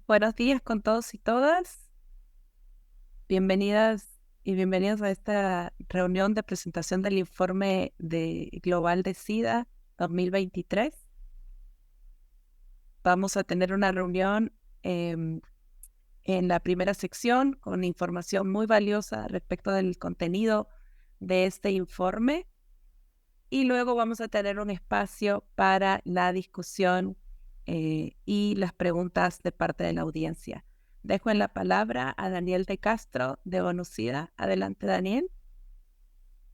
Buenos días con todos y todas. Bienvenidas y bienvenidos a esta reunión de presentación del informe global de SIDA 2023. Vamos a tener una reunión en la primera sección con información muy valiosa respecto del contenido de este informe y luego vamos a tener un espacio para la discusión y las preguntas de parte de la audiencia. Dejo en la palabra a Daniel de Castro de ONU-SIDA. Adelante, Daniel.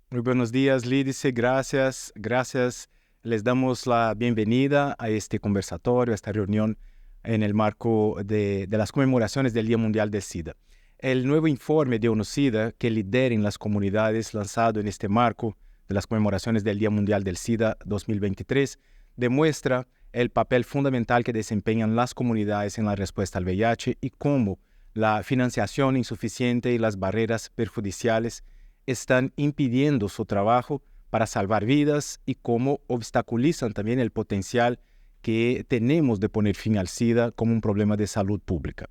Muy buenos días, Lídice. Gracias. Les damos la bienvenida a este conversatorio, a esta reunión en el marco de las conmemoraciones del Día Mundial del SIDA. El nuevo informe de ONU-SIDA que lideren las comunidades, lanzado en este marco de las conmemoraciones del Día Mundial del SIDA 2023, demuestra el papel fundamental que desempeñan las comunidades en la respuesta al VIH y cómo la financiación insuficiente y las barreras perjudiciales están impidiendo su trabajo para salvar vidas y cómo obstaculizan también el potencial que tenemos de poner fin al SIDA como un problema de salud pública.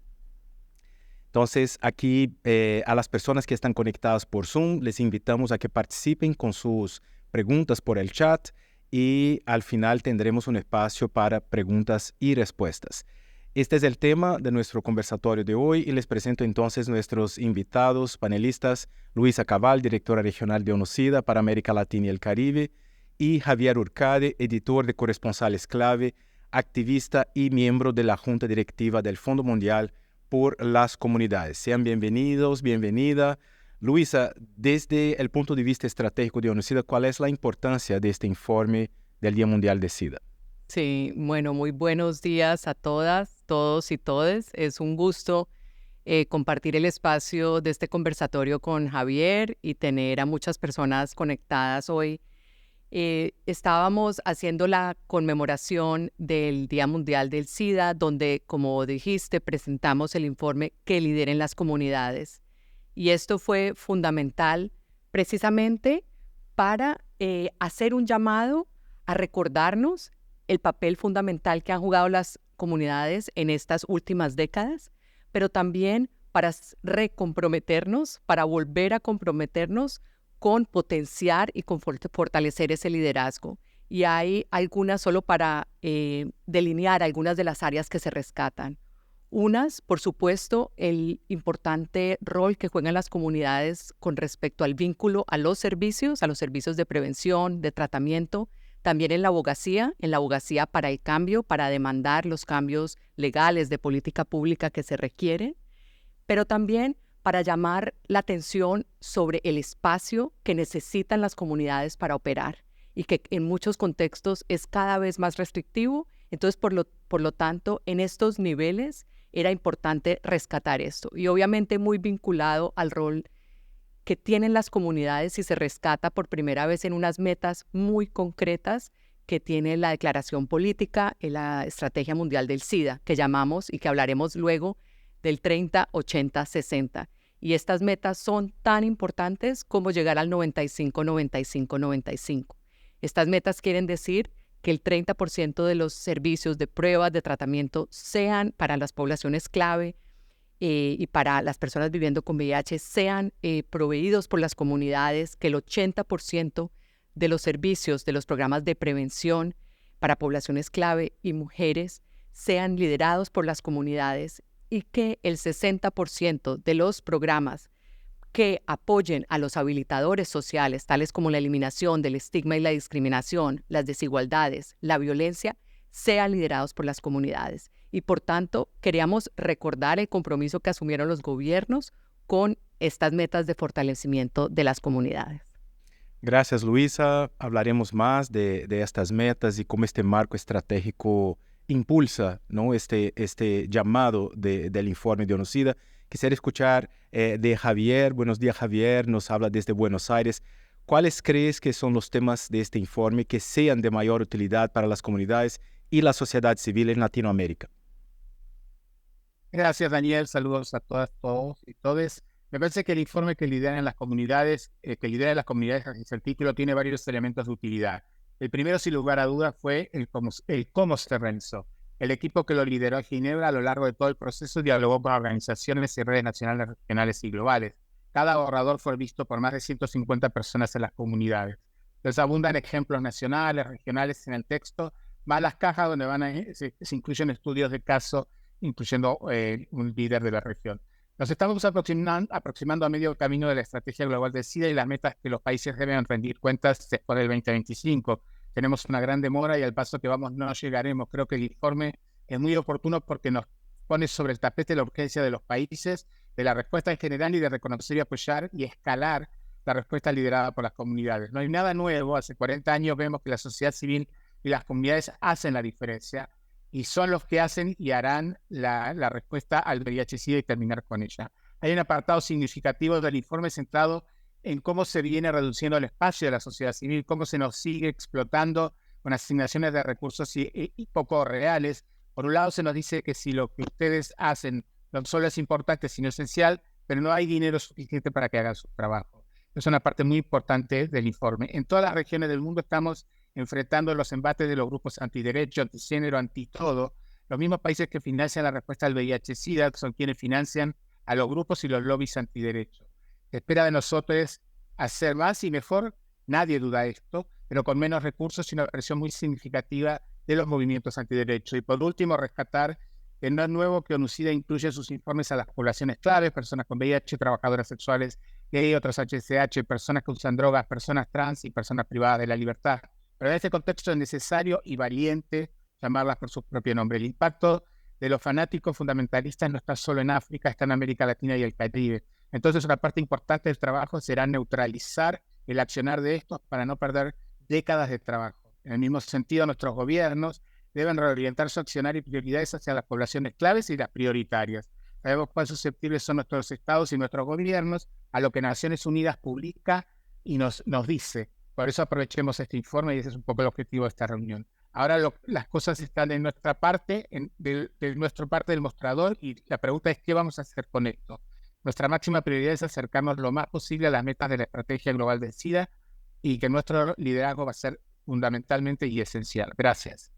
Entonces, aquí a las personas que están conectadas por Zoom, les invitamos a que participen con sus preguntas por el chat y al final tendremos un espacio para preguntas y respuestas. Este es el tema de nuestro conversatorio de hoy y les presento entonces nuestros invitados, panelistas, Luisa Cabal, directora regional de ONU-SIDA para América Latina y el Caribe, y Javier Urcade, editor de Corresponsales Clave, activista y miembro de la Junta Directiva del Fondo Mundial por las Comunidades. Sean bienvenidos, bienvenida. Luisa, desde el punto de vista estratégico de ONU-SIDA, ¿cuál es la importancia de este informe del Día Mundial de SIDA? Sí, bueno, muy buenos días a todas, todos y todes. Es un gusto compartir el espacio de este conversatorio con Javier y tener a muchas personas conectadas hoy. Estábamos haciendo la conmemoración del Día Mundial del SIDA, donde, como dijiste, presentamos el informe que lideren las comunidades. Y esto fue fundamental precisamente para hacer un llamado a recordarnos el papel fundamental que han jugado las comunidades en estas últimas décadas, pero también para recomprometernos, para volver a comprometernos con potenciar y con fortalecer ese liderazgo. Y hay algunas, solo para delinear algunas de las áreas que se rescatan. Unas, por supuesto, el importante rol que juegan las comunidades con respecto al vínculo a los servicios de prevención, de tratamiento, también en la abogacía para el cambio, para demandar los cambios legales de política pública que se requieren, pero también para llamar la atención sobre el espacio que necesitan las comunidades para operar y que en muchos contextos es cada vez más restrictivo. Entonces, por lo tanto, en estos niveles era importante rescatar esto y obviamente muy vinculado al rol que tienen las comunidades y se rescata por primera vez en unas metas muy concretas que tiene la declaración política en la Estrategia Mundial del SIDA, que llamamos y que hablaremos luego del 30, 80, 60. Y estas metas son tan importantes como llegar al 95, 95, 95. Estas metas quieren decir que el 30% de los servicios de pruebas de tratamiento sean para las poblaciones clave, y para las personas viviendo con VIH sean proveídos por las comunidades, que el 80% de los servicios de los programas de prevención para poblaciones clave y mujeres sean liderados por las comunidades y que el 60% de los programas que apoyen a los habilitadores sociales, tales como la eliminación del estigma y la discriminación, las desigualdades, la violencia, sean liderados por las comunidades. Y por tanto, queríamos recordar el compromiso que asumieron los gobiernos con estas metas de fortalecimiento de las comunidades. Gracias, Luisa. Hablaremos más de estas metas y cómo este marco estratégico impulsa, ¿no? este llamado del informe de ONU-SIDA. Quisiera escuchar de Javier. Buenos días, Javier. Nos habla desde Buenos Aires. ¿Cuáles crees que son los temas de este informe que sean de mayor utilidad para las comunidades y la sociedad civil en Latinoamérica? Gracias, Daniel. Saludos a todas, todos y todes. Me parece que el informe que lideran las comunidades, que es el título, tiene varios elementos de utilidad. El primero, sin lugar a dudas, fue el cómo se realizó. El equipo que lo lideró en Ginebra a lo largo de todo el proceso dialogó con organizaciones y redes nacionales, regionales y globales. Cada borrador fue visto por más de 150 personas en las comunidades. Entonces abundan ejemplos nacionales, regionales en el texto, más las cajas donde se incluyen estudios de caso, incluyendo un líder de la región. Nos estamos aproximando a medio camino de la estrategia global del SIDA y las metas que los países deben rendir cuentas después del 2025. Tenemos una gran demora y al paso que vamos no llegaremos. Creo que el informe es muy oportuno porque nos pone sobre el tapete la urgencia de los países, de la respuesta en general y de reconocer y apoyar y escalar la respuesta liderada por las comunidades. No hay nada nuevo. Hace 40 años vemos que la sociedad civil y las comunidades hacen la diferencia y son los que hacen y harán la respuesta al VIH-Sida y terminar con ella. Hay un apartado significativo del informe centrado en cómo se viene reduciendo el espacio de la sociedad civil, cómo se nos sigue explotando con asignaciones de recursos y poco reales. Por un lado se nos dice que si lo que ustedes hacen no solo es importante, sino esencial, pero no hay dinero suficiente para que hagan su trabajo. Es una parte muy importante del informe. En todas las regiones del mundo estamos enfrentando los embates de los grupos antiderecho, antigénero, antitodo. Los mismos países que financian la respuesta al VIH-Sida son quienes financian a los grupos y los lobbies antiderecho. Se espera de nosotros hacer más y mejor, nadie duda esto, pero con menos recursos y una presión muy significativa de los movimientos antiderecho. Y por último, rescatar que no es nuevo que ONUCIDA incluya en sus informes a las poblaciones claves, personas con VIH, trabajadoras sexuales, gay, otros HCH, personas que usan drogas, personas trans y personas privadas de la libertad. Pero en este contexto es necesario y valiente llamarlas por su propio nombre. El impacto de los fanáticos fundamentalistas no está solo en África, está en América Latina y el Caribe. Entonces, una parte importante del trabajo será neutralizar el accionar de estos para no perder décadas de trabajo. En el mismo sentido, nuestros gobiernos deben reorientar su accionar y prioridades hacia las poblaciones claves y las prioritarias. Sabemos cuán susceptibles son nuestros estados y nuestros gobiernos a lo que Naciones Unidas publica y nos dice. Por eso aprovechemos este informe y ese es un poco el objetivo de esta reunión. Ahora las cosas están en nuestra parte, de nuestra parte del mostrador y la pregunta es ¿qué vamos a hacer con esto? Nuestra máxima prioridad es acercarnos lo más posible a las metas de la estrategia global del SIDA y que nuestro liderazgo va a ser fundamentalmente y esencial. Gracias.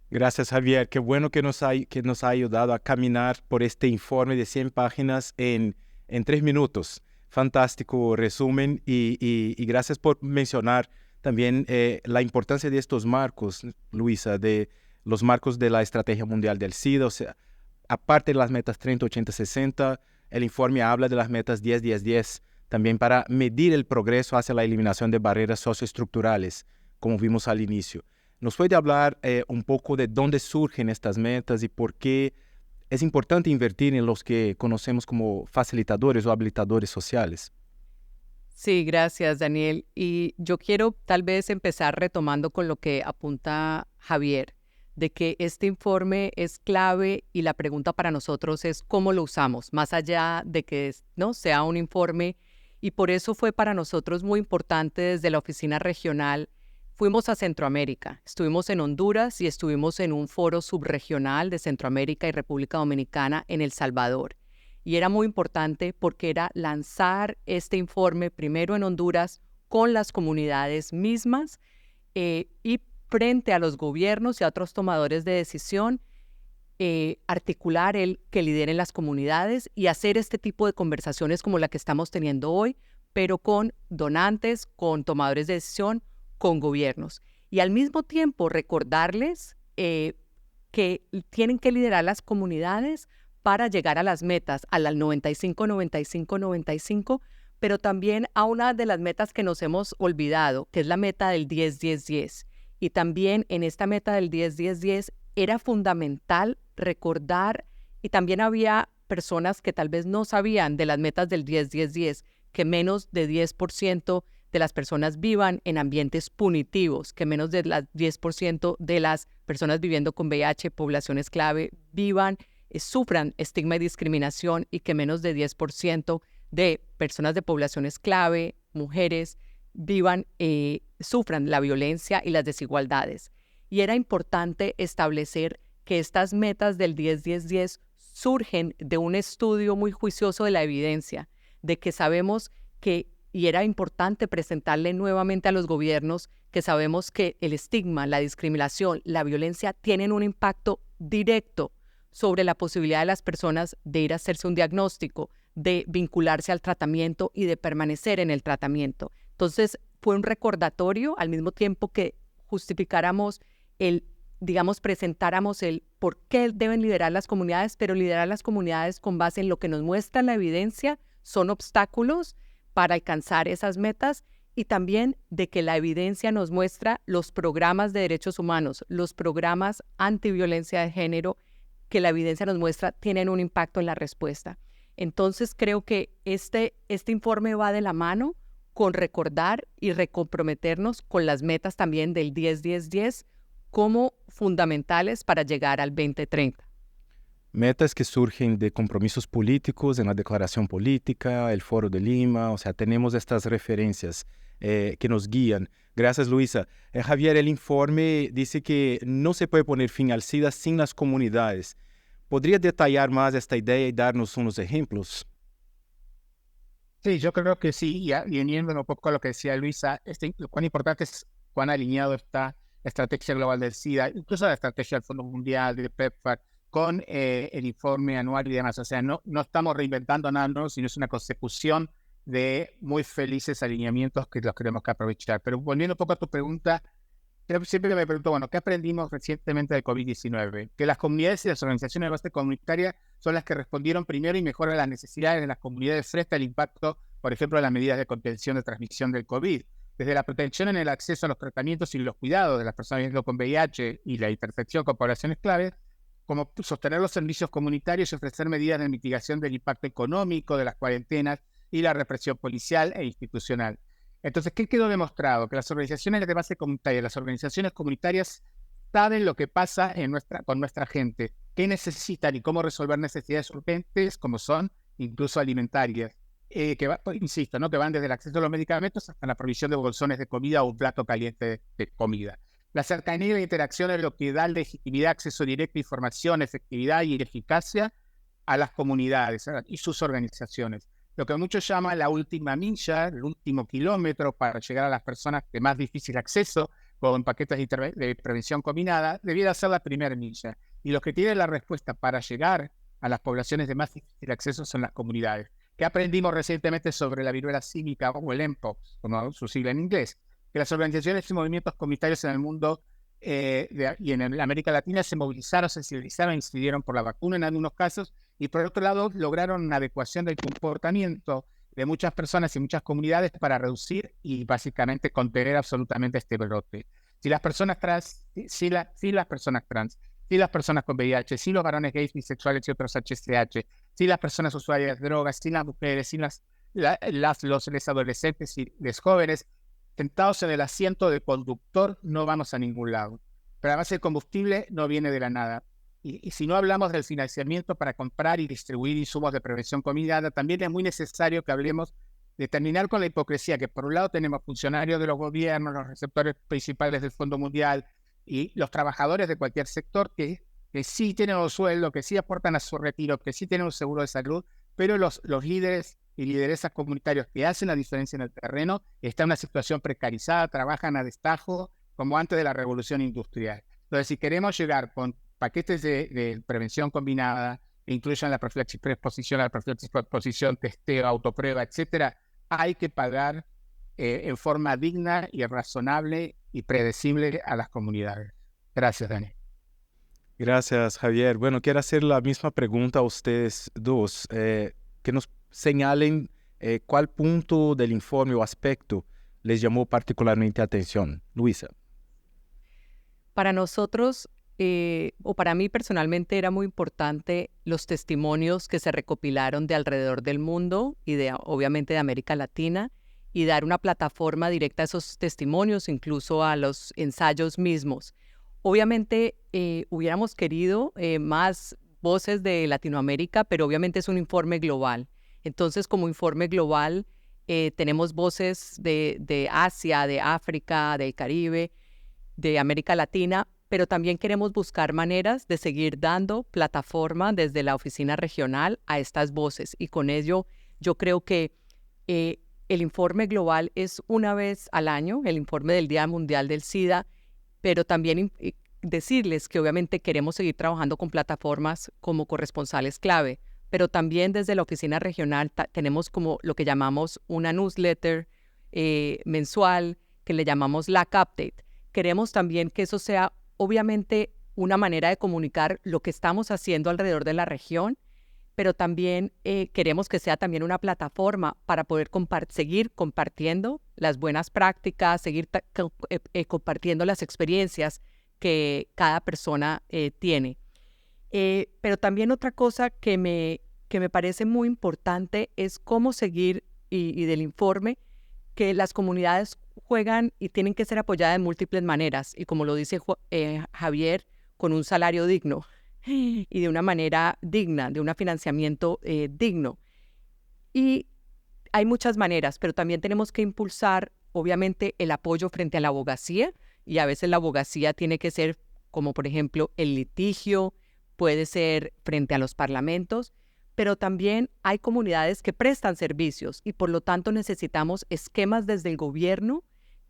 Gracias, Javier. Qué bueno que nos ha ayudado a caminar por este informe de 100 páginas en 3 minutos. Fantástico resumen y gracias por mencionar también la importancia de estos marcos, Luisa, de los marcos de la Estrategia Mundial del SIDA. O sea, aparte de las metas 30, 80, 60, el informe habla de las metas 10, 10, 10, también para medir el progreso hacia la eliminación de barreras socioestructurales, como vimos al inicio. ¿Nos puede hablar un poco de dónde surgen estas metas y por qué es importante invertir en los que conocemos como facilitadores o habilitadores sociales? Sí, gracias, Daniel. Y yo quiero tal vez empezar retomando con lo que apunta Javier, de que este informe es clave y la pregunta para nosotros es cómo lo usamos, más allá de que no sea un informe. Y por eso fue para nosotros muy importante desde la oficina regional. Fuimos a Centroamérica, estuvimos en Honduras y estuvimos en un foro subregional de Centroamérica y República Dominicana en El Salvador. Y era muy importante porque era lanzar este informe primero en Honduras con las comunidades mismas y frente a los gobiernos y a otros tomadores de decisión, articular el que lideren las comunidades y hacer este tipo de conversaciones como la que estamos teniendo hoy, pero con donantes, con tomadores de decisión, con gobiernos. Y al mismo tiempo recordarles que tienen que liderar las comunidades para llegar a las metas, a las 95, 95, 95, pero también a una de las metas que nos hemos olvidado, que es la meta del 10, 10, 10. Y también en esta meta del 10, 10, 10 era fundamental recordar, y también había personas que tal vez no sabían de las metas del 10, 10, 10, que menos de 10% de las personas vivan en ambientes punitivos, que menos del 10% de las personas viviendo con VIH, poblaciones clave, sufran estigma y discriminación y que menos de 10% de personas de poblaciones clave, mujeres, sufran la violencia y las desigualdades. Y era importante establecer que estas metas del 10-10-10 surgen de un estudio muy juicioso de la evidencia, de que sabemos que y era importante presentarle nuevamente a los gobiernos que sabemos que el estigma, la discriminación, la violencia tienen un impacto directo sobre la posibilidad de las personas de ir a hacerse un diagnóstico, de vincularse al tratamiento y de permanecer en el tratamiento. Entonces, fue un recordatorio al mismo tiempo que justificáramos presentáramos el por qué deben liderar las comunidades, pero liderar las comunidades con base en lo que nos muestra la evidencia son obstáculos para alcanzar esas metas, y también de que la evidencia nos muestra los programas de derechos humanos, los programas antiviolencia de género, que la evidencia nos muestra tienen un impacto en la respuesta. Entonces creo que este informe va de la mano con recordar y recomprometernos con las metas también del 10-10-10 como fundamentales para llegar al 2030. Metas que surgen de compromisos políticos en la Declaración Política, el Foro de Lima, o sea, tenemos estas referencias que nos guían. Gracias, Luisa. Javier, el informe dice que no se puede poner fin al SIDA sin las comunidades. ¿Podría detallar más esta idea y darnos unos ejemplos? Sí, yo creo que sí, y uniendo un poco a lo que decía Luisa, cuán importante es cuán alineado está la estrategia global del SIDA, incluso la estrategia del Fondo Mundial, de PEPFAR, con el informe anual y demás. O sea, no estamos reinventando nada nuevo, sino es una consecución de muy felices alineamientos que los tenemos que aprovechar. Pero volviendo un poco a tu pregunta, siempre me pregunto, bueno, ¿qué aprendimos recientemente del COVID-19? Que las comunidades y las organizaciones de base comunitaria son las que respondieron primero y mejor a las necesidades de las comunidades frente al impacto, por ejemplo, de las medidas de contención de transmisión del COVID. Desde la protección en el acceso a los tratamientos y los cuidados de las personas viviendo con VIH y la intersección con poblaciones claves, como sostener los servicios comunitarios y ofrecer medidas de mitigación del impacto económico de las cuarentenas y la represión policial e institucional. Entonces, ¿qué quedó demostrado? Que las organizaciones de base comunitaria, las organizaciones comunitarias saben lo que pasa con nuestra gente, qué necesitan y cómo resolver necesidades urgentes, como son incluso alimentarias, insisto, ¿no? Que van desde el acceso a los medicamentos hasta la provisión de bolsones de comida o un plato caliente de comida. La cercanía y la interacción es lo que da legitimidad, acceso directo a información, efectividad y eficacia a las comunidades, ¿verdad? Y sus organizaciones. Lo que muchos llaman la última milla, el último kilómetro para llegar a las personas de más difícil acceso con paquetes de prevención combinada, debiera ser la primera milla. Y los que tienen la respuesta para llegar a las poblaciones de más difícil acceso son las comunidades. ¿Qué aprendimos recientemente sobre la viruela símica o el mpox, como su sigla en inglés? Que las organizaciones y movimientos comunitarios en el mundo y en América Latina se movilizaron, sensibilizaron e incidieron por la vacuna en algunos casos, y por otro lado lograron una adecuación del comportamiento de muchas personas y muchas comunidades para reducir y básicamente contener absolutamente este brote. Si las personas trans, si las personas trans, si las personas con VIH, si los varones gays, bisexuales y otros HCH, si las personas usuarias de drogas, si las mujeres, si los adolescentes y los jóvenes, sentados en el asiento de conductor, no vamos a ningún lado. Pero además el combustible no viene de la nada. Y si no hablamos del financiamiento para comprar y distribuir insumos de prevención combinada, también es muy necesario que hablemos de terminar con la hipocresía, que por un lado tenemos funcionarios de los gobiernos, los receptores principales del Fondo Mundial y los trabajadores de cualquier sector que sí tienen un sueldo, que sí aportan a su retiro, que sí tienen un seguro de salud, pero los líderes y lideresas comunitarios que hacen la diferencia en el terreno están en una situación precarizada, trabajan a destajo como antes de la revolución industrial. Entonces, si queremos llegar con paquetes de prevención combinada, que incluyan la profilaxis preexposición, la profilaxis postexposición, testeo, autoprueba, etcétera, hay que pagar en forma digna y razonable y predecible a las comunidades. Gracias, Dani. Gracias, Javier. Bueno, quiero hacer la misma pregunta a ustedes dos, que nos señalen cuál punto del informe o aspecto les llamó particularmente atención. Luisa. Para nosotros, o para mí personalmente, era muy importante los testimonios que se recopilaron de alrededor del mundo y obviamente de América Latina, y dar una plataforma directa a esos testimonios, incluso a los ensayos mismos. Obviamente hubiéramos querido más voces de Latinoamérica, pero obviamente es un informe global. Entonces, como informe global, tenemos voces de Asia, de África, del Caribe, de América Latina, pero también queremos buscar maneras de seguir dando plataforma desde la oficina regional a estas voces. Y con ello, yo creo que el informe global es una vez al año, el informe del Día Mundial del SIDA, pero también decirles que obviamente queremos seguir trabajando con plataformas como corresponsales clave, pero también desde la oficina regional tenemos como lo que llamamos una newsletter mensual que le llamamos LAC Update. Queremos también que eso sea obviamente una manera de comunicar lo que estamos haciendo alrededor de la región, pero también queremos que sea también una plataforma para poder seguir compartiendo las buenas prácticas, seguir compartiendo las experiencias que cada persona tiene. Pero también otra cosa que me parece muy importante es cómo seguir, y del informe, que las comunidades juegan y tienen que ser apoyadas de múltiples maneras, y como lo dice Javier, con un salario digno y de una manera digna, de un financiamiento digno. Y hay muchas maneras, pero también tenemos que impulsar, obviamente, el apoyo frente a la abogacía, y a veces la abogacía tiene que ser, como por ejemplo, el litigio, puede ser frente a los parlamentos, pero también hay comunidades que prestan servicios y por lo tanto necesitamos esquemas desde el gobierno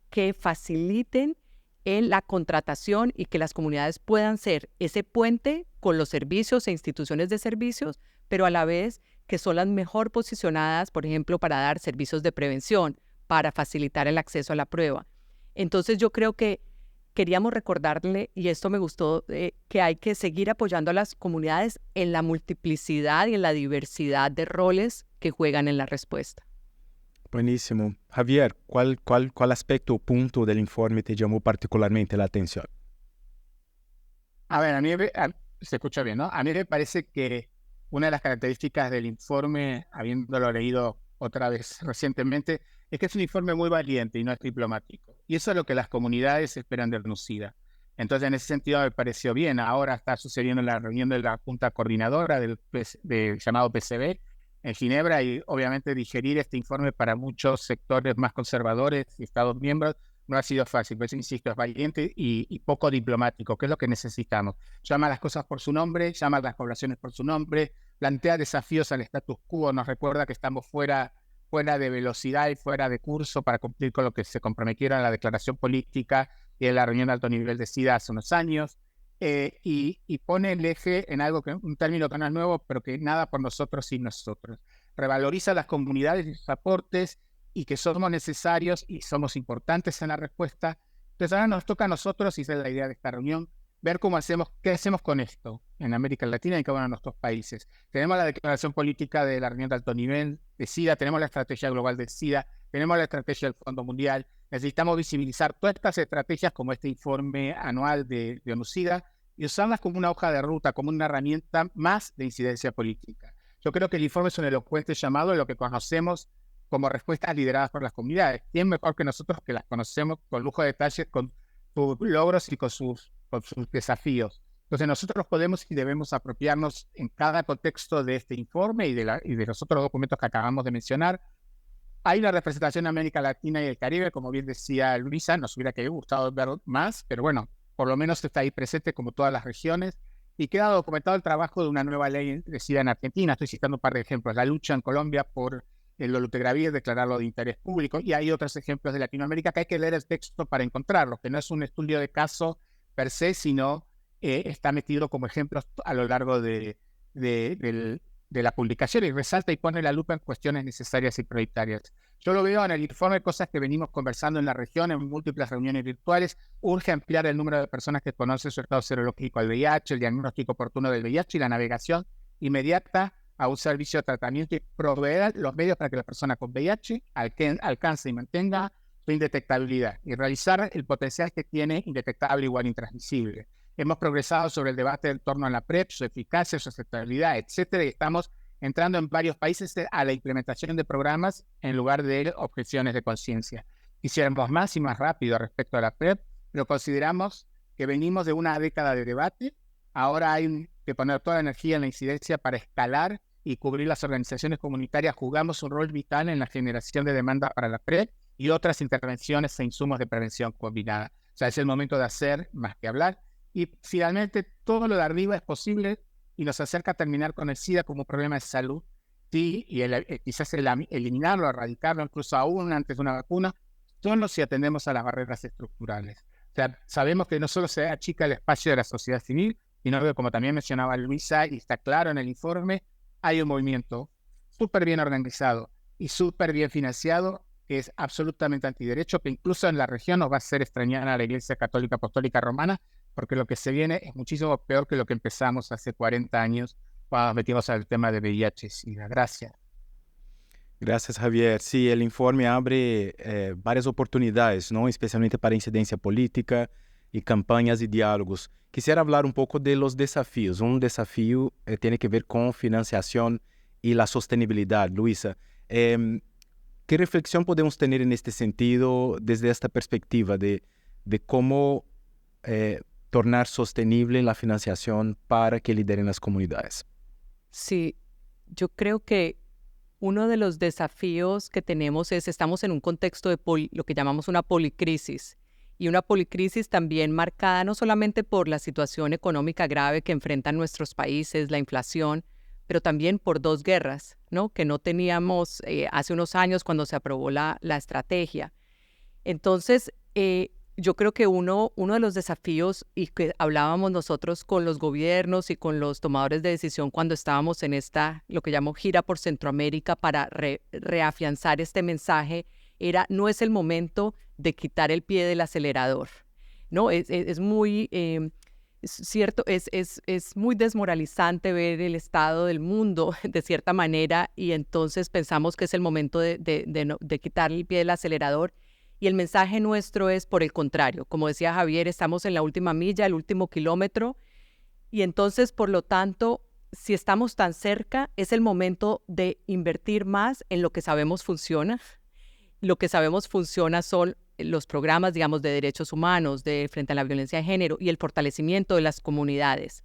que faciliten en la contratación y que las comunidades puedan ser ese puente con los servicios e instituciones de servicios, pero a la vez que son las mejor posicionadas, por ejemplo, para dar servicios de prevención, para facilitar el acceso a la prueba. Entonces yo creo que queríamos recordarle, y esto me gustó, que hay que seguir apoyando a las comunidades en la multiplicidad y en la diversidad de roles que juegan en la respuesta. Buenísimo. Javier, ¿cuál aspecto o punto del informe te llamó particularmente la atención? A ver, se escucha bien, ¿no? A mí me parece que una de las características del informe, habiéndolo leído otra vez recientemente, es que es un informe muy valiente y no es diplomático. Y eso es lo que las comunidades esperan de UNUCIDA. Entonces, en ese sentido me pareció bien. Ahora está sucediendo la reunión de la Junta Coordinadora del llamado PCB en Ginebra, y obviamente digerir este informe para muchos sectores más conservadores y Estados miembros no ha sido fácil. Pues insisto, es valiente y poco diplomático, que es lo que necesitamos. Llama las cosas por su nombre, llama a las poblaciones por su nombre, plantea desafíos al status quo, nos recuerda que estamos fuera de velocidad y fuera de curso para cumplir con lo que se comprometieron en la declaración política y en la reunión de alto nivel de SIDA hace unos años, y pone el eje en un término que no es nuevo, pero que nada por nosotros sin nosotros. Revaloriza las comunidades y sus aportes, y que somos necesarios y somos importantes en la respuesta. Entonces ahora nos toca a nosotros, y esa es la idea de esta reunión, ver qué hacemos con esto en América Latina y en cada uno de nuestros países. Tenemos la declaración política de la reunión de alto nivel de SIDA, tenemos la estrategia global de SIDA, tenemos la estrategia del Fondo Mundial. Necesitamos visibilizar todas estas estrategias como este informe anual de UNUCIDA y usarlas como una hoja de ruta, como una herramienta más de incidencia política. Yo creo que el informe es un elocuente llamado a lo que conocemos como respuestas lideradas por las comunidades. ¿Quién mejor que nosotros, que las conocemos con lujo de detalles, con sus logros y con sus desafíos? Entonces nosotros podemos y debemos apropiarnos en cada contexto de este informe y de los otros documentos que acabamos de mencionar. Hay una representación en América Latina y el Caribe, como bien decía Luisa, nos hubiera gustado ver más, pero bueno, por lo menos está ahí presente como todas las regiones, y queda documentado el trabajo de una nueva ley de SIDA en Argentina. Estoy citando un par de ejemplos: la lucha en Colombia por el dolutegravir, declararlo de interés público, y hay otros ejemplos de Latinoamérica que hay que leer el texto para encontrarlos, que no es un estudio de caso per se, sino está metido como ejemplos a lo largo de la publicación, y resalta y pone la lupa en cuestiones necesarias y prioritarias. Yo lo veo en el informe, cosas que venimos conversando en la región en múltiples reuniones virtuales. Urge ampliar el número de personas que conocen su estado serológico al VIH, el diagnóstico oportuno del VIH y la navegación inmediata a un servicio de tratamiento, y proveer los medios para que la persona con VIH alcance y mantenga su indetectabilidad, y realizar el potencial que tiene indetectable igual intransmisible. Hemos progresado sobre el debate en torno a la PrEP, su eficacia, su aceptabilidad, etcétera, y estamos entrando en varios países a la implementación de programas en lugar de objeciones de conciencia. Quisiéramos más y más rápido respecto a la PrEP, pero consideramos que venimos de una década de debate. Ahora hay que poner toda la energía en la incidencia para escalar y cubrir. Las organizaciones comunitarias jugamos un rol vital en la generación de demanda para la PrEP y otras intervenciones e insumos de prevención combinada. O sea, es el momento de hacer más que hablar. Y finalmente, todo lo de arriba es posible y nos acerca a terminar con el SIDA como problema de salud sí, y quizás eliminarlo, erradicarlo, incluso aún antes de una vacuna, solo si atendemos a las barreras estructurales. O sea, sabemos que no solo se achica el espacio de la sociedad civil, sino que, como también mencionaba Luisa, y está claro en el informe, hay un movimiento súper bien organizado y súper bien financiado, que es absolutamente antiderecho, que incluso en la región nos va a hacer extrañar a la Iglesia Católica Apostólica Romana, porque lo que se viene es muchísimo peor que lo que empezamos hace 40 años cuando nos metimos al tema de VIH. Gracias. Gracias, Javier. Sí, el informe abre varias oportunidades, ¿no? Especialmente para incidencia política y campañas y diálogos. Quisiera hablar un poco de los desafíos. Un desafío tiene que ver con financiación y la sostenibilidad. Luisa, ¿qué reflexión podemos tener en este sentido desde esta perspectiva de cómo tornar sostenible la financiación para que lideren las comunidades? Sí, yo creo que uno de los desafíos que tenemos es, estamos en un contexto de lo que llamamos una policrisis, y una policrisis también marcada no solamente por la situación económica grave que enfrentan nuestros países, la inflación, pero también por dos guerras, ¿no? Que no teníamos hace unos años cuando se aprobó la estrategia. Entonces, yo creo que uno de los desafíos, y que hablábamos nosotros con los gobiernos y con los tomadores de decisión cuando estábamos en esta, lo que llamo gira por Centroamérica, para reafianzar este mensaje, era: no es el momento de quitar el pie del acelerador, ¿no? Es muy cierto, es muy desmoralizante ver el estado del mundo de cierta manera, y entonces pensamos que es el momento de quitar el pie del acelerador. Y el mensaje nuestro es, por el contrario, como decía Javier, estamos en la última milla, el último kilómetro, y entonces, por lo tanto, si estamos tan cerca, es el momento de invertir más en lo que sabemos funciona. Lo que sabemos funciona son los programas, digamos, de derechos humanos, de frente a la violencia de género, y el fortalecimiento de las comunidades.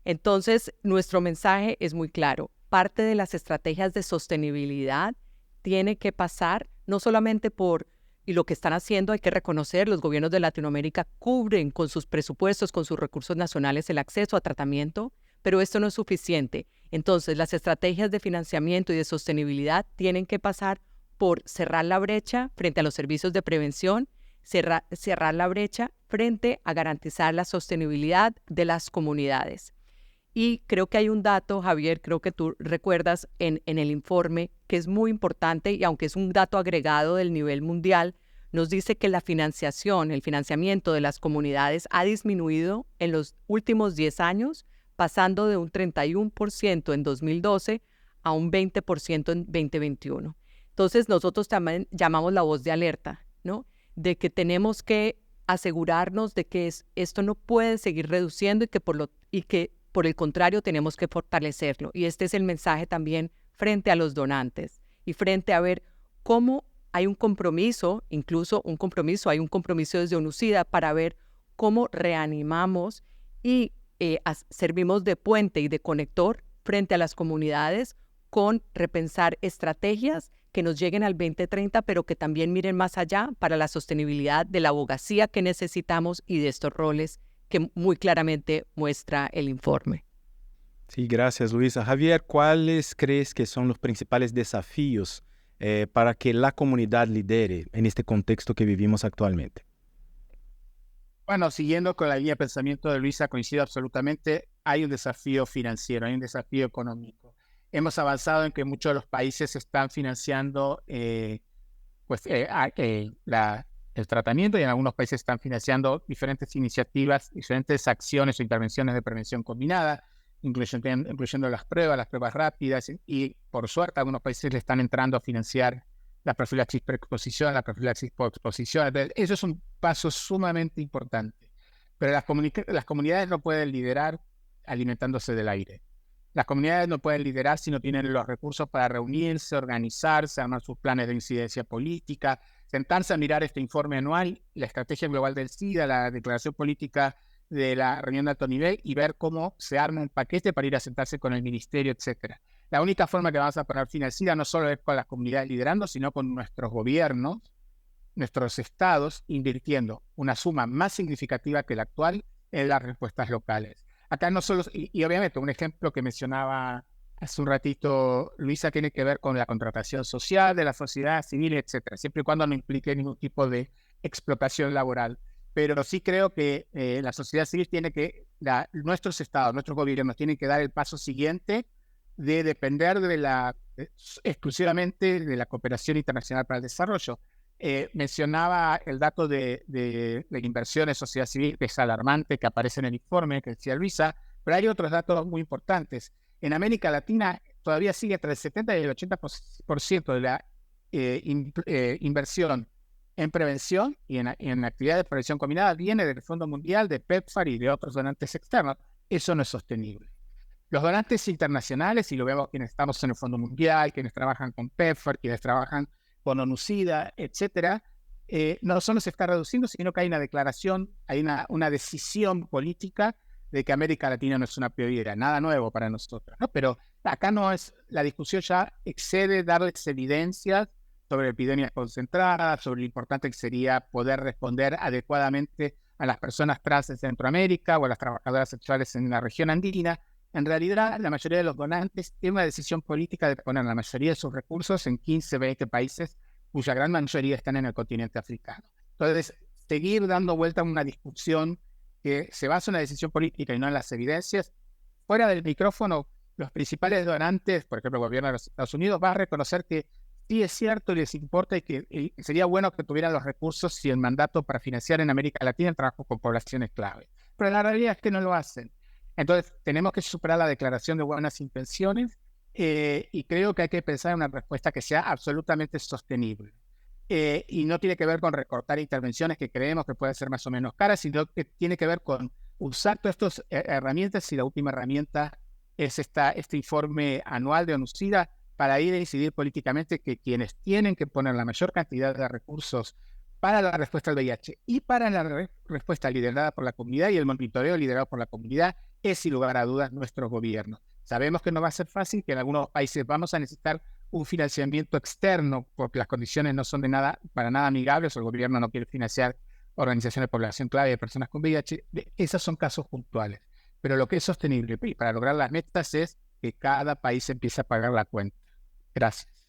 Entonces, nuestro mensaje es muy claro. Parte de las estrategias de sostenibilidad tiene que pasar no solamente por, y lo que están haciendo, hay que reconocer, los gobiernos de Latinoamérica cubren con sus presupuestos, con sus recursos nacionales, el acceso a tratamiento, pero esto no es suficiente. Entonces, las estrategias de financiamiento y de sostenibilidad tienen que pasar por cerrar la brecha frente a los servicios de prevención, cerrar la brecha frente a garantizar la sostenibilidad de las comunidades. Y creo que hay un dato, Javier, creo que tú recuerdas en el informe, que es muy importante, y aunque es un dato agregado del nivel mundial, nos dice que la financiación, el financiamiento de las comunidades ha disminuido en los últimos 10 años, pasando de un 31% en 2012 a un 20% en 2021. Entonces, nosotros también llamamos la voz de alerta, ¿no? De que tenemos que asegurarnos de que esto no puede seguir reduciendo, y que por el contrario tenemos que fortalecerlo. Y este es el mensaje también frente a los donantes y frente a ver cómo hay un compromiso, hay un compromiso desde ONUCIDA para ver cómo reanimamos y servimos de puente y de conector frente a las comunidades, con repensar estrategias que nos lleguen al 2030, pero que también miren más allá para la sostenibilidad de la abogacía que necesitamos y de estos roles que muy claramente muestra el informe. Sí, gracias, Luisa. Javier, ¿cuáles crees que son los principales desafíos para que la comunidad lidere en este contexto que vivimos actualmente? Bueno, siguiendo con la línea de pensamiento de Luisa, coincido absolutamente. Hay un desafío financiero, hay un desafío económico. Hemos avanzado en que muchos de los países están financiando el tratamiento, y en algunos países están financiando diferentes iniciativas, diferentes acciones o intervenciones de prevención combinada, incluyendo las pruebas rápidas, y por suerte algunos países le están entrando a financiar la profilaxis preexposición, la profilaxis postexposición. Entonces, eso es un paso sumamente importante. Pero las comunidades no pueden liderar alimentándose del aire. Las comunidades no pueden liderar si no tienen los recursos para reunirse, organizarse, armar sus planes de incidencia política, sentarse a mirar este informe anual, la estrategia global del SIDA, la declaración política de la reunión de alto nivel, y ver cómo se arma un paquete para ir a sentarse con el ministerio, etc. La única forma que vamos a poner fin al SIDA no solo es con las comunidades liderando, sino con nuestros gobiernos, nuestros estados, invirtiendo una suma más significativa que la actual en las respuestas locales. Acá no solo, y obviamente un ejemplo que mencionaba hace un ratito Luisa, tiene que ver con la contratación social de la sociedad civil, etcétera, siempre y cuando no implique ningún tipo de explotación laboral. Pero sí creo que la sociedad civil tiene que, nuestros estados, nuestros gobiernos tienen que dar el paso siguiente de depender exclusivamente de la cooperación internacional para el desarrollo. Mencionaba el dato de inversiones sociedad civil, que es alarmante, que aparece en el informe que decía Luisa, pero hay otros datos muy importantes. En América Latina todavía sigue entre el 70 y el 80% de la inversión en prevención y en actividades de prevención combinada viene del Fondo Mundial, de PEPFAR y de otros donantes externos. Eso no es sostenible. Los donantes internacionales, y lo vemos quienes estamos en el Fondo Mundial, quienes trabajan con PEPFAR, quienes trabajan con ONU-SIDA, etcétera, no solo se está reduciendo, sino que hay una declaración, hay una decisión política de que América Latina no es una prioridad, nada nuevo para nosotros, ¿no? Pero acá no es, la discusión ya excede darles evidencias sobre epidemias concentradas, sobre lo importante que sería poder responder adecuadamente a las personas trans en Centroamérica o a las trabajadoras sexuales en la región andina. En realidad, la mayoría de los donantes tienen una decisión política de poner la mayoría de sus recursos en 15, 20 países, cuya gran mayoría están en el continente africano. Entonces, seguir dando vuelta a una discusión que se basa en una decisión política y no en las evidencias, fuera del micrófono, los principales donantes, por ejemplo, el gobierno de los Estados Unidos, va a reconocer que sí es cierto y les importa y que sería bueno que tuvieran los recursos y el mandato para financiar en América Latina el trabajo con poblaciones clave. Pero la realidad es que no lo hacen. Entonces, tenemos que superar la declaración de buenas intenciones y creo que hay que pensar en una respuesta que sea absolutamente sostenible. Y no tiene que ver con recortar intervenciones que creemos que pueden ser más o menos caras, sino que tiene que ver con usar todas estas herramientas, y la última herramienta es este informe anual de ONU-SIDA, para ir a incidir políticamente que quienes tienen que poner la mayor cantidad de recursos para la respuesta al VIH y para la respuesta liderada por la comunidad y el monitoreo liderado por la comunidad es, sin lugar a dudas, nuestro gobierno. Sabemos que no va a ser fácil, que en algunos países vamos a necesitar un financiamiento externo porque las condiciones no son para nada amigables, o el gobierno no quiere financiar organizaciones de población clave de personas con VIH. Esos son casos puntuales. Pero lo que es sostenible y para lograr las metas es que cada país empiece a pagar la cuenta. Gracias.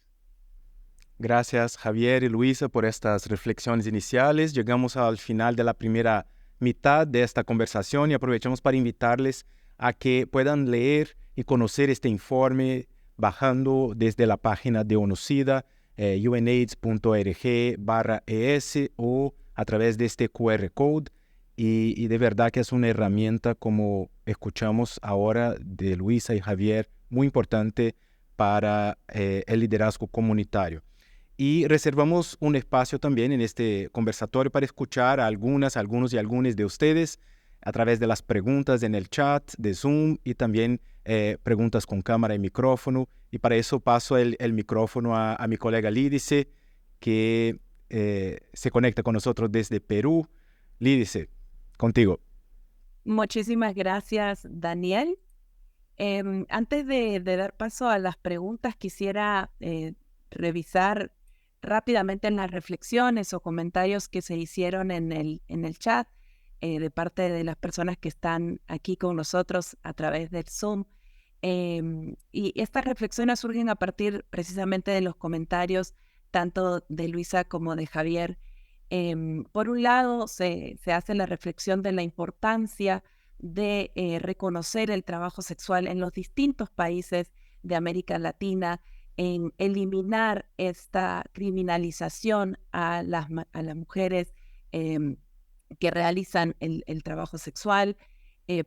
Gracias, Javier y Luisa, por estas reflexiones iniciales. Llegamos al final de la primera mitad de esta conversación y aprovechamos para invitarles a que puedan leer y conocer este informe bajando desde la página de ONU-SIDA, unaids.org/es, o a través de este QR Code. Y de verdad que es una herramienta, como escuchamos ahora de Luisa y Javier, muy importante para el liderazgo comunitario. Y reservamos un espacio también en este conversatorio para escuchar a algunos y algunas de ustedes a través de las preguntas en el chat de Zoom y también preguntas con cámara y micrófono. Y para eso paso el micrófono a mi colega Lídice, que se conecta con nosotros desde Perú. Lídice, contigo. Muchísimas gracias, Daniel. Antes de dar paso a las preguntas, quisiera revisar rápidamente las reflexiones o comentarios que se hicieron en el chat de parte de las personas que están aquí con nosotros a través del Zoom. Y estas reflexiones surgen a partir precisamente de los comentarios tanto de Luisa como de Javier. Por un lado, se hace la reflexión de la importancia de reconocer el trabajo sexual en los distintos países de América Latina, en eliminar esta criminalización a las mujeres que realizan el trabajo sexual.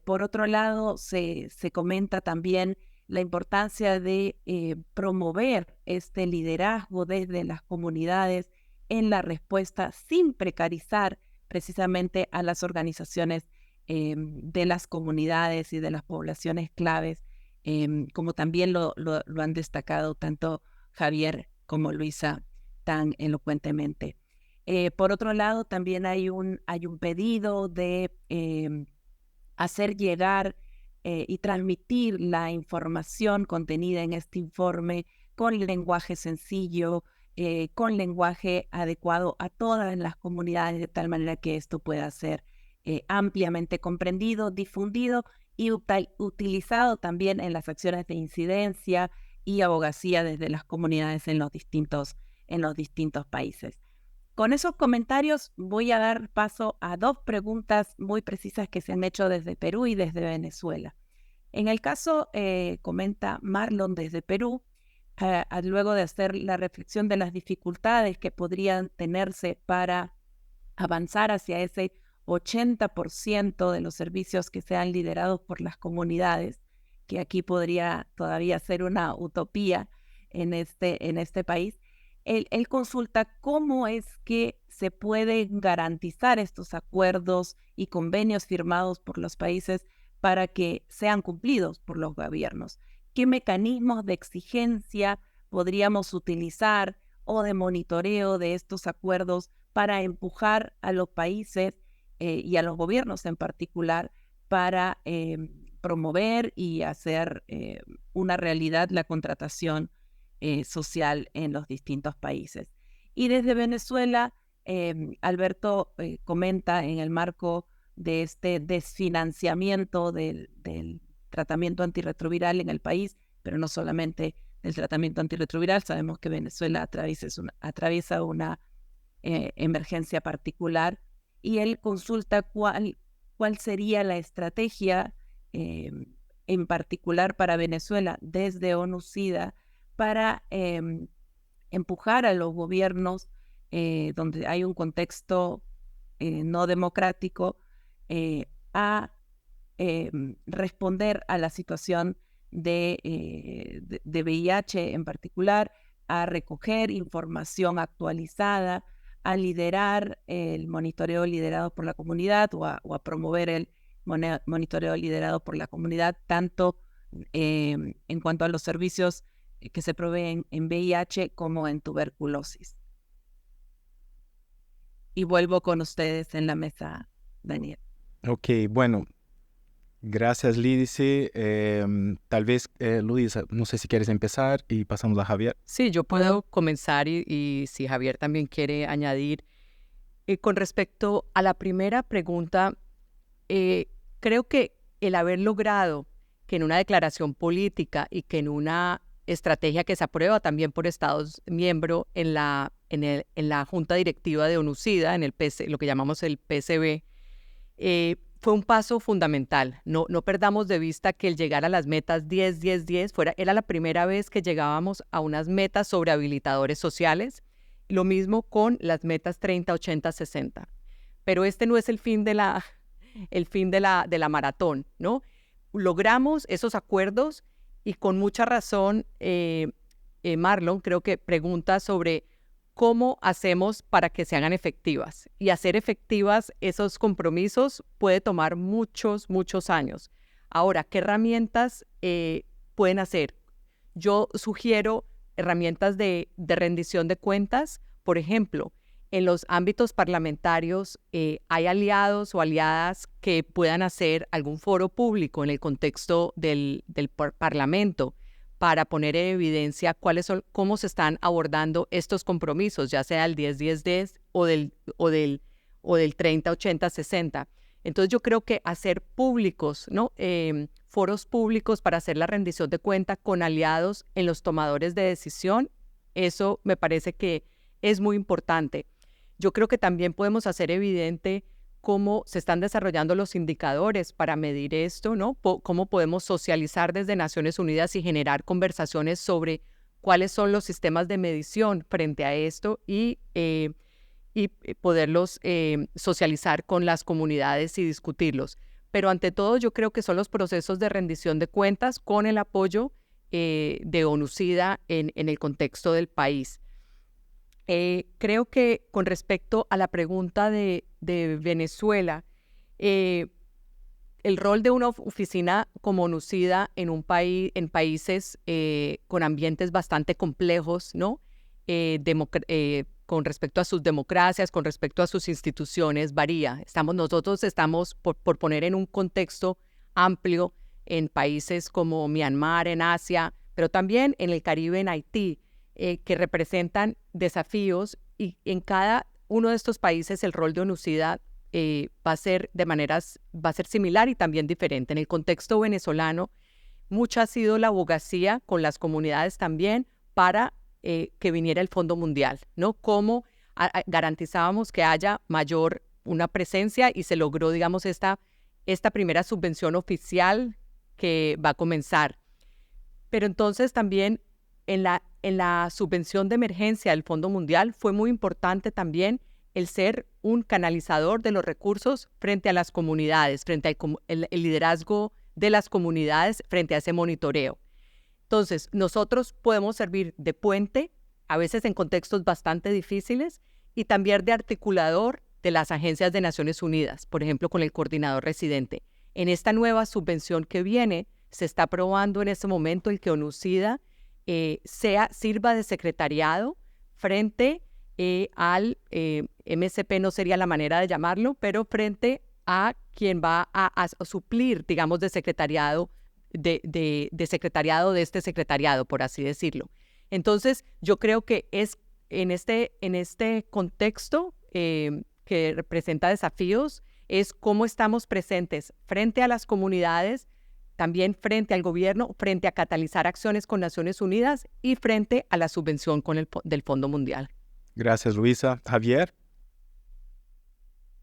Por otro lado, se comenta también la importancia de promover este liderazgo desde las comunidades en la respuesta sin precarizar precisamente a las organizaciones de las comunidades y de las poblaciones claves, como también lo han destacado tanto Javier como Luisa tan elocuentemente. Por otro lado, también hay un pedido de hacer llegar y transmitir la información contenida en este informe con lenguaje sencillo, con lenguaje adecuado a todas las comunidades, de tal manera que esto pueda ser ampliamente comprendido, difundido y utilizado también en las acciones de incidencia y abogacía desde las comunidades en los distintos países. Con esos comentarios voy a dar paso a 2 preguntas muy precisas que se han hecho desde Perú y desde Venezuela. En el caso, comenta Marlon desde Perú, luego de hacer la reflexión de las dificultades que podrían tenerse para avanzar hacia ese 80% de los servicios que sean liderados por las comunidades, que aquí podría todavía ser una utopía en este país. Él consulta cómo es que se pueden garantizar estos acuerdos y convenios firmados por los países para que sean cumplidos por los gobiernos. ¿Qué mecanismos de exigencia podríamos utilizar o de monitoreo de estos acuerdos para empujar a los países y a los gobiernos en particular para promover y hacer una realidad la contratación social en los distintos países? Y desde Venezuela, Alberto comenta en el marco de este desfinanciamiento del tratamiento antirretroviral en el país, pero no solamente del tratamiento antirretroviral. Sabemos que Venezuela atraviesa una emergencia particular, y él consulta cuál sería la estrategia en particular para Venezuela desde ONU-SIDA para empujar a los gobiernos donde hay un contexto no democrático a responder a la situación de VIH en particular, a recoger información actualizada, a liderar el monitoreo liderado por la comunidad o a promover el monitoreo liderado por la comunidad, tanto en cuanto a los servicios que se proveen en VIH como en tuberculosis. Y vuelvo con ustedes en la mesa, Daniel. Ok, bueno, gracias, Lídice. Tal vez, Luis, no sé si quieres empezar y pasamos a Javier. Sí, yo puedo comenzar y si Javier también quiere añadir. Con respecto a la primera pregunta, creo que el haber logrado que en una declaración política y que en una estrategia que se aprueba también por Estados miembros en la Junta Directiva de ONU-SIDA, en el lo que llamamos el PCB, fue un paso fundamental. No perdamos de vista que el llegar a las metas 10-10-10 era la primera vez que llegábamos a unas metas sobre habilitadores sociales. Lo mismo con las metas 30-80-60. Pero este no es el fin de la maratón, ¿no? Logramos esos acuerdos y con mucha razón, Marlon creo que pregunta sobre cómo hacemos para que se hagan efectivas. Y hacer efectivas esos compromisos puede tomar muchos, muchos años. Ahora, ¿qué herramientas pueden hacer? Yo sugiero herramientas de rendición de cuentas. Por ejemplo, en los ámbitos parlamentarios hay aliados o aliadas que puedan hacer algún foro público en el contexto del Parlamento para poner en evidencia cómo se están abordando estos compromisos, ya sea el 10-10-10 o del 30-80-60. Entonces yo creo que hacer públicos, ¿no? Foros públicos para hacer la rendición de cuenta con aliados en los tomadores de decisión, eso me parece que es muy importante. Yo creo que también podemos hacer evidente cómo se están desarrollando los indicadores para medir esto, ¿no? Cómo podemos socializar desde Naciones Unidas y generar conversaciones sobre cuáles son los sistemas de medición frente a esto y poderlos socializar con las comunidades y discutirlos. Pero ante todo yo creo que son los procesos de rendición de cuentas con el apoyo de ONU-SIDA en el contexto del país. Creo que con respecto a la pregunta de Venezuela, el rol de una oficina como ONU-SIDA en países con ambientes bastante complejos, ¿no? Con respecto a sus democracias, con respecto a sus instituciones, varía. Nosotros estamos, por poner en un contexto amplio, en países como Myanmar, en Asia, pero también en el Caribe, en Haití, que representan desafíos, y en cada uno de estos países el rol de ONU-SIDA va a ser similar y también diferente. En el contexto venezolano, mucha ha sido la abogacía con las comunidades también para que viniera el Fondo Mundial, ¿no? Cómo garantizábamos que haya una presencia y se logró, digamos, esta primera subvención oficial que va a comenzar. Pero entonces también en la subvención de emergencia del Fondo Mundial fue muy importante también el ser un canalizador de los recursos frente a las comunidades, frente al liderazgo de las comunidades, frente a ese monitoreo. Entonces, nosotros podemos servir de puente, a veces en contextos bastante difíciles, y también de articulador de las agencias de Naciones Unidas, por ejemplo, con el coordinador residente. En esta nueva subvención que viene, se está aprobando en este momento el que ONUCIDA sirva de secretariado frente al MSP, no sería la manera de llamarlo, pero frente a quien va a suplir, digamos, de secretariado de este secretariado, por así decirlo. Entonces, yo creo que es en este contexto que representa desafíos, es cómo estamos presentes frente a las comunidades, también frente al gobierno, frente a catalizar acciones con Naciones Unidas y frente a la subvención del Fondo Mundial. Gracias, Luisa. Javier.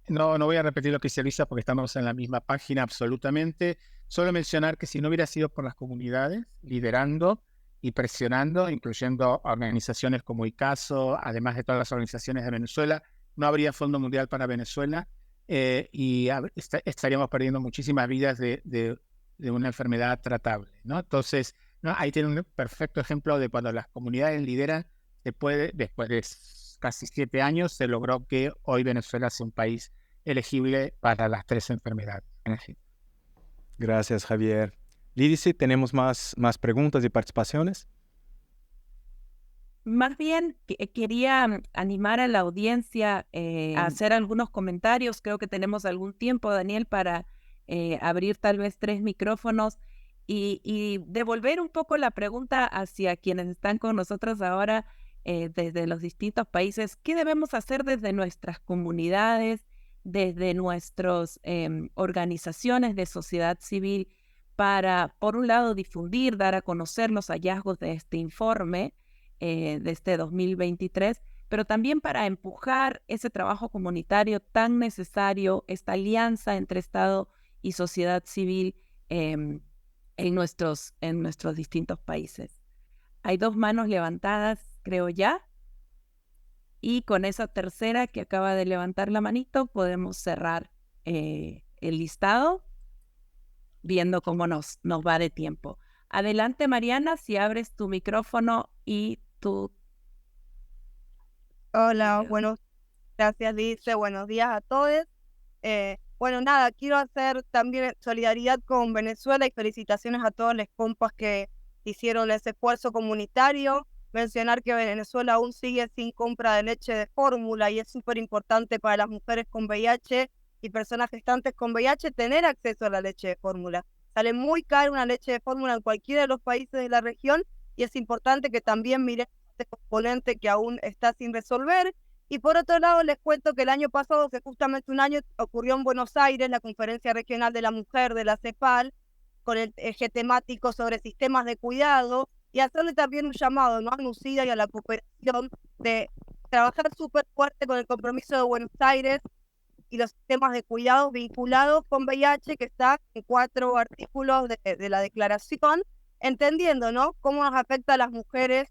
No voy a repetir lo que dice Luisa porque estamos en la misma página absolutamente. Solo mencionar que si no hubiera sido por las comunidades liderando y presionando, incluyendo organizaciones como ICASO, además de todas las organizaciones de Venezuela, no habría Fondo Mundial para Venezuela y estaríamos perdiendo muchísimas vidas de una enfermedad tratable, ¿no? Entonces, ¿no? Ahí tiene un perfecto ejemplo de cuando las comunidades lideran, después de casi 7 años, se logró que hoy Venezuela sea un país elegible para las 3 enfermedades. Gracias, Javier. Lídice, ¿tenemos más preguntas y participaciones? Más bien, quería animar a la audiencia a hacer algunos comentarios. Creo que tenemos algún tiempo, Daniel, para abrir tal vez 3 micrófonos y devolver un poco la pregunta hacia quienes están con nosotros ahora desde los distintos países. ¿Qué debemos hacer desde nuestras comunidades, desde nuestras organizaciones de sociedad civil para, por un lado, difundir, dar a conocer los hallazgos de este informe de este 2023, pero también para empujar ese trabajo comunitario tan necesario, esta alianza entre Estado y sociedad civil en nuestros distintos países? Hay 2 manos levantadas, creo ya, y con esa tercera que acaba de levantar la manito podemos cerrar el listado, viendo cómo nos va de tiempo. Adelante, Mariana, si abres tu micrófono y tu... Hola, bueno, gracias, Lice. Buenos días a todos. Bueno, nada, quiero hacer también solidaridad con Venezuela y felicitaciones a todos los compas que hicieron ese esfuerzo comunitario. Mencionar que Venezuela aún sigue sin compra de leche de fórmula y es súper importante para las mujeres con VIH y personas gestantes con VIH tener acceso a la leche de fórmula. Sale muy caro una leche de fórmula en cualquiera de los países de la región y es importante que también miren este componente que aún está sin resolver. Y por otro lado, les cuento que el año pasado, que justamente un año, ocurrió en Buenos Aires la Conferencia Regional de la Mujer de la CEPAL con el eje temático sobre sistemas de cuidado y hacerle también un llamado, ¿no?, a ONUCIDA y a la cooperación de trabajar súper fuerte con el compromiso de Buenos Aires y los sistemas de cuidados vinculados con VIH, que está en 4 artículos de la declaración, entendiendo, ¿no?, cómo nos afecta a las mujeres,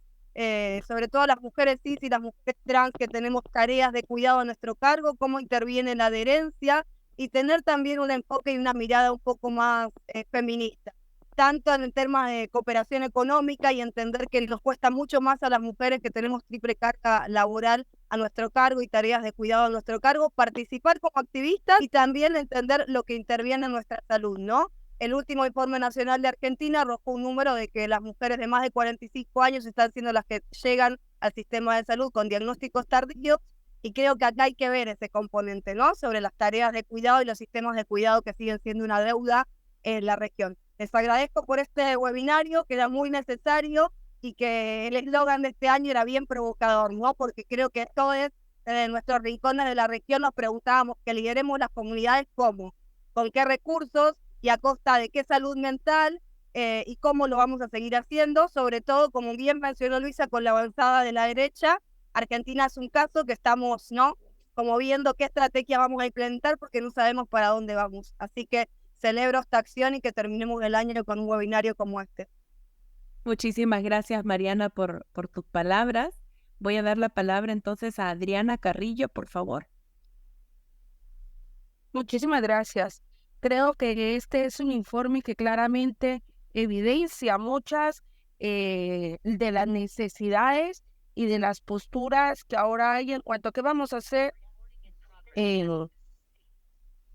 sobre todo a las mujeres cis y las mujeres trans que tenemos tareas de cuidado a nuestro cargo, cómo interviene la adherencia y tener también un enfoque y una mirada un poco más feminista, tanto en temas de cooperación económica y entender que nos cuesta mucho más a las mujeres que tenemos triple carga laboral a nuestro cargo y tareas de cuidado a nuestro cargo, participar como activistas y también entender lo que interviene en nuestra salud, ¿no? El último informe nacional de Argentina arrojó un número de que las mujeres de más de 45 años están siendo las que llegan al sistema de salud con diagnósticos tardíos y creo que acá hay que ver ese componente, ¿no?, sobre las tareas de cuidado y los sistemas de cuidado que siguen siendo una deuda en la región. Les agradezco por este webinario que era muy necesario y que el eslogan de este año era bien provocador, ¿no?, porque creo que esto es en nuestros rincones de la región nos preguntábamos que lideremos las comunidades cómo, con qué recursos y a costa de qué salud mental, y cómo lo vamos a seguir haciendo, sobre todo, como bien mencionó Luisa, con la avanzada de la derecha. Argentina es un caso que estamos, ¿no?, como viendo qué estrategia vamos a implementar porque no sabemos para dónde vamos. Así que celebro esta acción y que terminemos el año con un webinario como este. Muchísimas gracias, Mariana, por tus palabras. Voy a dar la palabra entonces a Adriana Carrillo, por favor. Muchísimas gracias. Creo que este es un informe que claramente evidencia muchas de las necesidades y de las posturas que ahora hay en cuanto a qué vamos a hacer en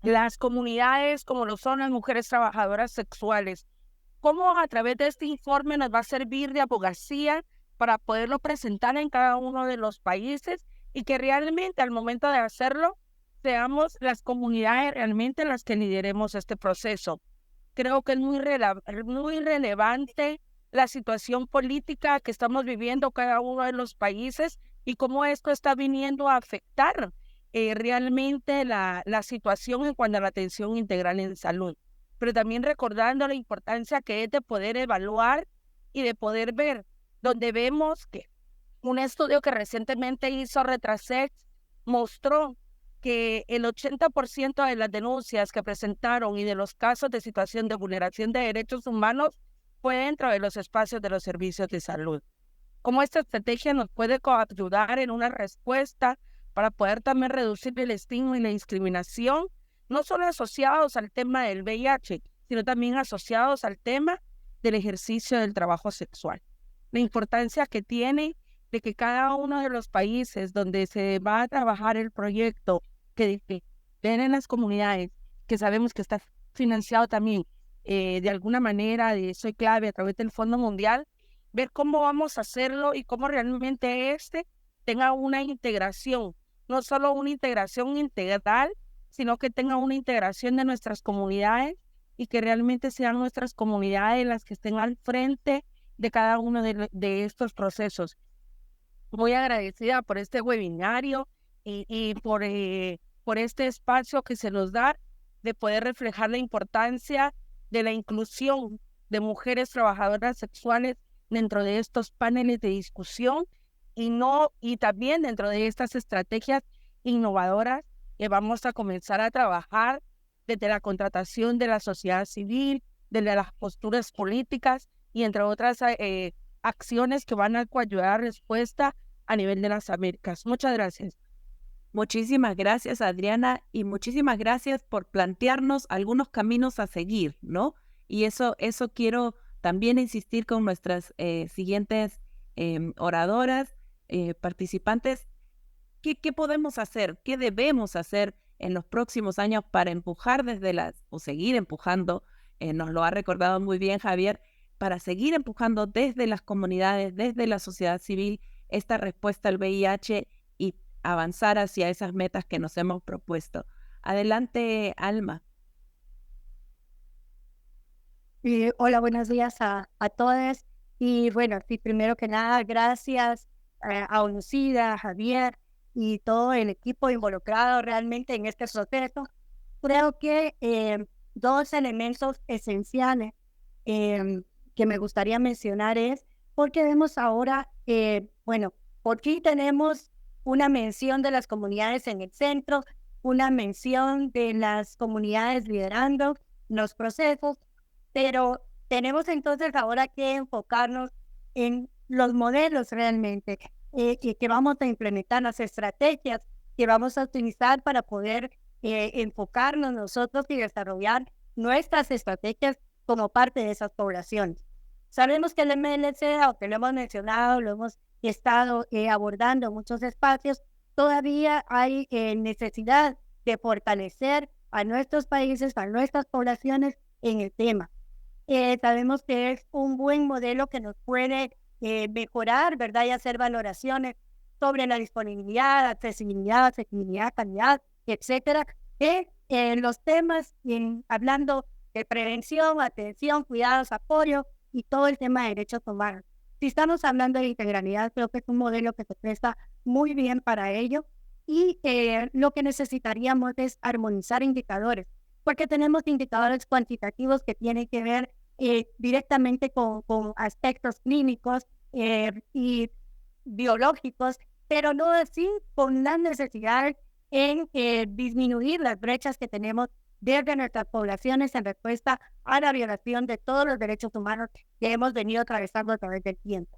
las comunidades como lo son las mujeres trabajadoras sexuales. Cómo a través de este informe nos va a servir de abogacía para poderlo presentar en cada uno de los países y que realmente al momento de hacerlo seamos las comunidades realmente las que lideremos este proceso. Creo que es muy relevante la situación política que estamos viviendo cada uno de los países y cómo esto está viniendo a afectar realmente la situación en cuanto a la atención integral en salud. Pero también recordando la importancia que es de poder evaluar y de poder ver, donde vemos que un estudio que recientemente hizo Retrasex mostró que el 80% de las denuncias que presentaron y de los casos de situación de vulneración de derechos humanos fue dentro de los espacios de los servicios de salud. Cómo esta estrategia nos puede ayudar en una respuesta para poder también reducir el estigma y la discriminación, no solo asociados al tema del VIH, sino también asociados al tema del ejercicio del trabajo sexual. La importancia que tiene de que cada uno de los países donde se va a trabajar el proyecto, que ven en las comunidades, que sabemos que está financiado también de alguna manera, de Soy Clave a través del Fondo Mundial, ver cómo vamos a hacerlo y cómo realmente tenga una integración, no solo una integración integral, sino que tenga una integración de nuestras comunidades y que realmente sean nuestras comunidades las que estén al frente de cada uno de estos procesos. Muy agradecida por este webinario y por este espacio que se nos da de poder reflejar la importancia de la inclusión de mujeres trabajadoras sexuales dentro de estos paneles de discusión y también dentro de estas estrategias innovadoras que vamos a comenzar a trabajar desde la contratación de la sociedad civil, desde las posturas políticas y entre otras acciones que van a ayudar a respuesta a nivel de las Américas. Muchas gracias. Muchísimas gracias, Adriana, y muchísimas gracias por plantearnos algunos caminos a seguir, ¿no? Y eso quiero también insistir con nuestras siguientes oradoras, participantes. ¿Qué podemos hacer? ¿Qué debemos hacer en los próximos años para empujar o seguir empujando? Nos lo ha recordado muy bien Javier, para seguir empujando desde las comunidades, desde la sociedad civil, esta respuesta al VIH y avanzar hacia esas metas que nos hemos propuesto. Adelante, Alma. Hola, buenos días a todos. Y bueno, sí, primero que nada, gracias a Lucida, a Javier y todo el equipo involucrado realmente en este proceso. Creo que dos elementos esenciales que me gustaría mencionar es porque vemos ahora, bueno, por fin tenemos una mención de las comunidades en el centro, una mención de las comunidades liderando los procesos, pero tenemos entonces ahora que enfocarnos en los modelos realmente que vamos a implementar, las estrategias que vamos a utilizar para poder enfocarnos nosotros y desarrollar nuestras estrategias como parte de esas poblaciones. Sabemos que el MLC, aunque lo hemos mencionado, lo hemos estado abordando en muchos espacios, todavía hay necesidad de fortalecer a nuestros países, a nuestras poblaciones en el tema. Sabemos que es un buen modelo que nos puede mejorar, ¿verdad? Y hacer valoraciones sobre la disponibilidad, accesibilidad, asequibilidad, calidad, etcétera. Los temas, hablando de prevención, atención, cuidados, apoyo y todo el tema de derechos humanos. Si estamos hablando de integralidad, creo que es un modelo que se presta muy bien para ello. Y lo que necesitaríamos es armonizar indicadores, porque tenemos indicadores cuantitativos que tienen que ver directamente con aspectos clínicos y biológicos, pero no así con la necesidad en disminuir las brechas que tenemos desde nuestras poblaciones en respuesta a la violación de todos los derechos humanos que hemos venido atravesando a través del tiempo.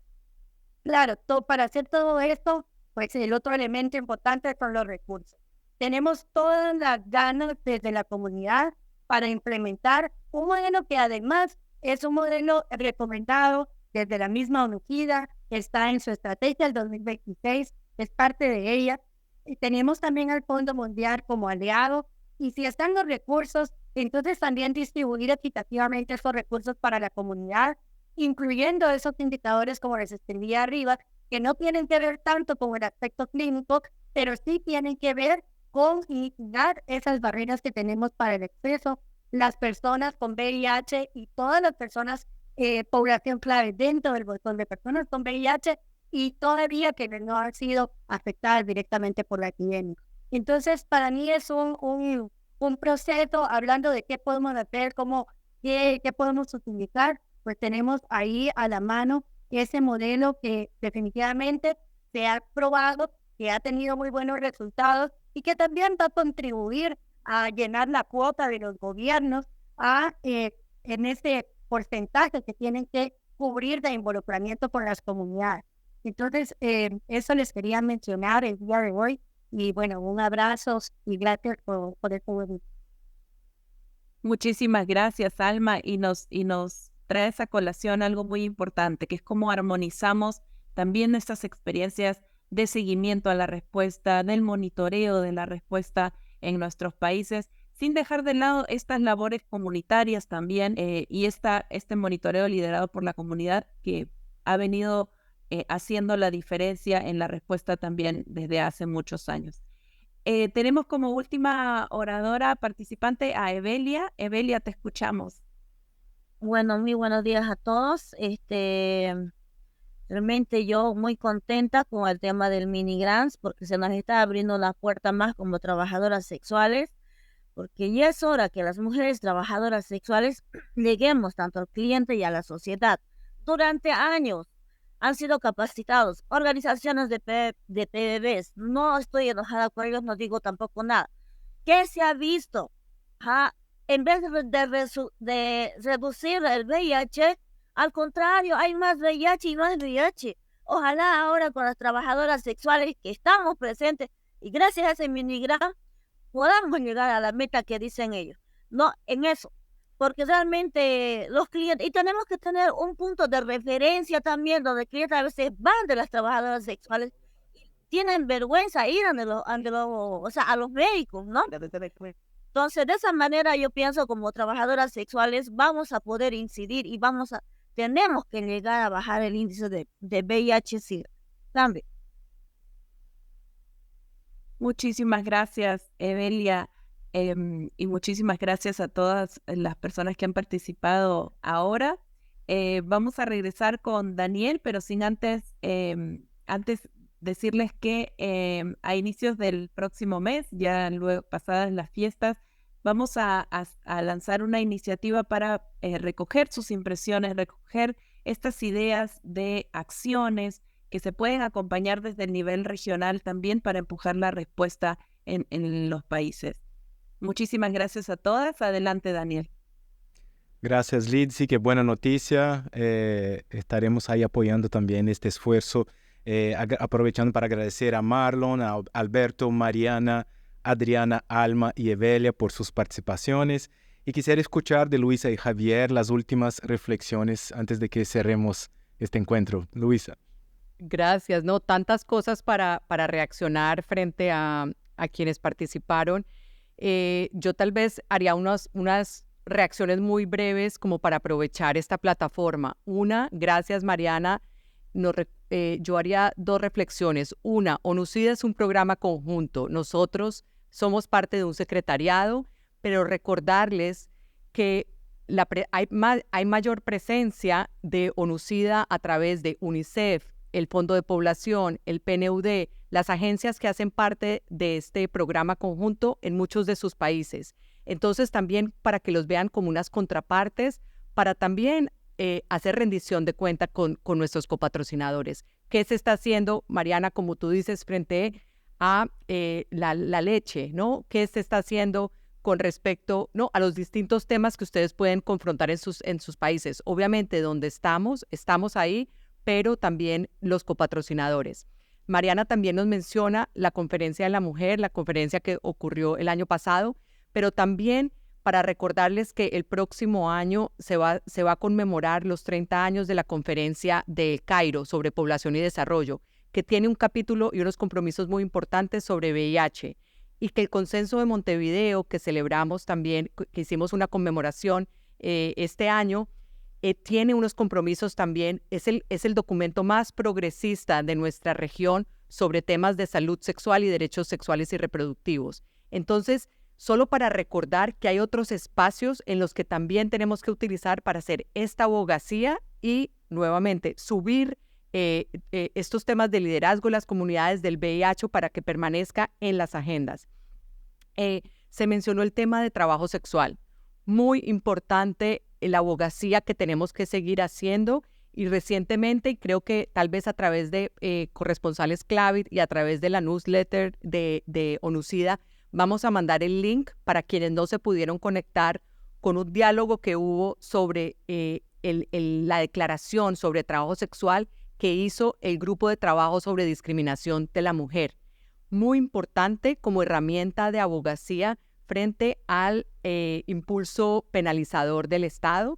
Claro, para hacer todo esto, pues el otro elemento importante son los recursos. Tenemos todas las ganas desde la comunidad para implementar un modelo que además es un modelo recomendado desde la misma ONUCIDA, está en su estrategia del 2026, es parte de ella. Y tenemos también al Fondo Mundial como aliado, y si están los recursos, entonces también distribuir equitativamente esos recursos para la comunidad, incluyendo esos indicadores como les escribía arriba, que no tienen que ver tanto con el aspecto clínico, pero sí tienen que ver con eliminar esas barreras que tenemos para el acceso, las personas con VIH y todas las personas, población clave dentro del bolsón de personas con VIH y todavía que no han sido afectadas directamente por la epidemia. Entonces, para mí es un proceso, hablando de qué podemos hacer, qué podemos utilizar, pues tenemos ahí a la mano ese modelo que definitivamente se ha probado, que ha tenido muy buenos resultados y que también va a contribuir a llenar la cuota de los gobiernos en ese porcentaje que tienen que cubrir de involucramiento con las comunidades. Entonces, eso les quería mencionar el día de hoy. Y bueno, un abrazo y gracias por este webinar. Muchísimas gracias, Alma, y nos trae a colación algo muy importante, que es cómo armonizamos también estas experiencias de seguimiento a la respuesta, del monitoreo de la respuesta en nuestros países, sin dejar de lado estas labores comunitarias también y este monitoreo liderado por la comunidad que ha venido haciendo la diferencia en la respuesta también desde hace muchos años. Tenemos como última oradora participante a Evelia. Evelia, te escuchamos. Bueno, muy buenos días a todos. Realmente yo muy contenta con el tema del mini grants porque se nos está abriendo la puerta más como trabajadoras sexuales, porque ya es hora que las mujeres trabajadoras sexuales lleguemos tanto al cliente y a la sociedad. Durante años han sido capacitados organizaciones de PBBs. No estoy enojada con ellos, no digo tampoco nada. ¿Qué se ha visto? En vez de reducir el VIH, al contrario, hay más VIH y más VIH. Ojalá ahora con las trabajadoras sexuales que estamos presentes y gracias a ese minigrama podamos llegar a la meta que dicen ellos. No, en eso. Porque realmente los clientes, y tenemos que tener un punto de referencia también, donde clientes a veces van de las trabajadoras sexuales, tienen vergüenza ir a los médicos, ¿no? Entonces, de esa manera yo pienso como trabajadoras sexuales vamos a poder incidir y tenemos que llegar a bajar el índice de VIH-Sida. También. Muchísimas gracias, Evelia, y muchísimas gracias a todas las personas que han participado ahora. Vamos a regresar con Daniel, pero sin antes decirles que a inicios del próximo mes, ya luego pasadas las fiestas, vamos a lanzar una iniciativa para recoger sus impresiones, recoger estas ideas de acciones que se pueden acompañar desde el nivel regional también para empujar la respuesta en los países. Muchísimas gracias a todas. Adelante, Daniel. Gracias, Lidsy. Qué buena noticia. Estaremos ahí apoyando también este esfuerzo. Aprovechando para agradecer a Marlon, a Alberto, Mariana, Adriana, Alma y Evelia por sus participaciones. Y quisiera escuchar de Luisa y Javier las últimas reflexiones antes de que cerremos este encuentro. Luisa. Gracias, ¿no? Tantas cosas para reaccionar frente a quienes participaron. Yo tal vez haría unas reacciones muy breves como para aprovechar esta plataforma. Una, gracias Mariana, yo haría dos reflexiones. Una, ONUCIDA es un programa conjunto. Nosotros somos parte de un secretariado, pero recordarles que hay mayor presencia de ONUCIDA a través de UNICEF, el Fondo de Población, el PNUD, las agencias que hacen parte de este programa conjunto en muchos de sus países. Entonces también para que los vean como unas contrapartes, para también hacer rendición de cuenta con nuestros copatrocinadores. ¿Qué se está haciendo, Mariana, como tú dices, frente a la leche, ¿no? ¿Qué se está haciendo con respecto, ¿no?, a los distintos temas que ustedes pueden confrontar en sus países? Obviamente, donde estamos ahí, pero también los copatrocinadores. Mariana también nos menciona la Conferencia de la Mujer, la conferencia que ocurrió el año pasado, pero también para recordarles que el próximo año se va a conmemorar los 30 años de la Conferencia de Cairo sobre Población y Desarrollo, que tiene un capítulo y unos compromisos muy importantes sobre VIH, y que el Consenso de Montevideo, que celebramos también, que hicimos una conmemoración este año, tiene unos compromisos también, es el documento más progresista de nuestra región sobre temas de salud sexual y derechos sexuales y reproductivos. Entonces, solo para recordar que hay otros espacios en los que también tenemos que utilizar para hacer esta abogacía y, nuevamente, subir estos temas de liderazgo en las comunidades del VIH para que permanezca en las agendas. Se mencionó el tema de trabajo sexual. Muy importante la abogacía que tenemos que seguir haciendo, y recientemente, y creo que tal vez a través de corresponsales Clavit y a través de la newsletter de ONUCIDA, vamos a mandar el link para quienes no se pudieron conectar con un diálogo que hubo sobre la declaración sobre trabajo sexual que hizo el Grupo de Trabajo sobre Discriminación de la Mujer. Muy importante como herramienta de abogacía frente al impulso penalizador del Estado,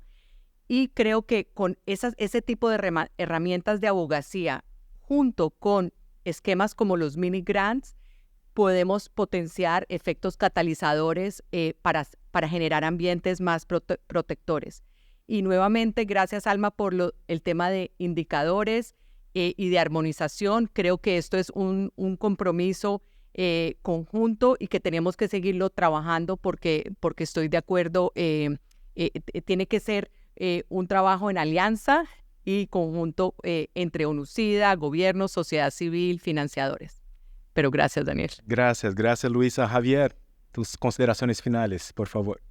y creo que con ese tipo de herramientas de abogacía, junto con esquemas como los mini grants, podemos potenciar efectos catalizadores para generar ambientes más protectores. Y nuevamente, gracias, Alma, por el tema de indicadores y de armonización. Creo que esto es un compromiso conjunto y que tenemos que seguirlo trabajando porque estoy de acuerdo, tiene que ser un trabajo en alianza y conjunto entre ONUCIDA, gobierno, sociedad civil, financiadores. Pero gracias, Daniel. Gracias, Luisa. Javier, tus consideraciones finales, por favor.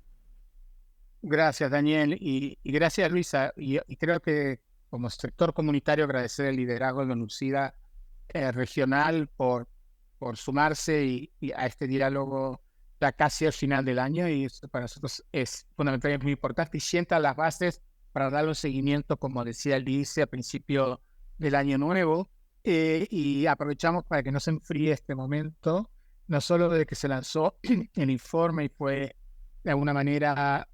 Gracias, Daniel, y gracias, Luisa. Y creo que como sector comunitario agradecer el liderazgo de ONUCIDA regional por sumarse y a este diálogo ya casi al final del año, y eso para nosotros es fundamental y muy importante, y sienta las bases para darle un seguimiento, como decía el DICE, a principio del año nuevo. Y aprovechamos para que no se enfríe este momento, no solo de que se lanzó el informe y fue de alguna manera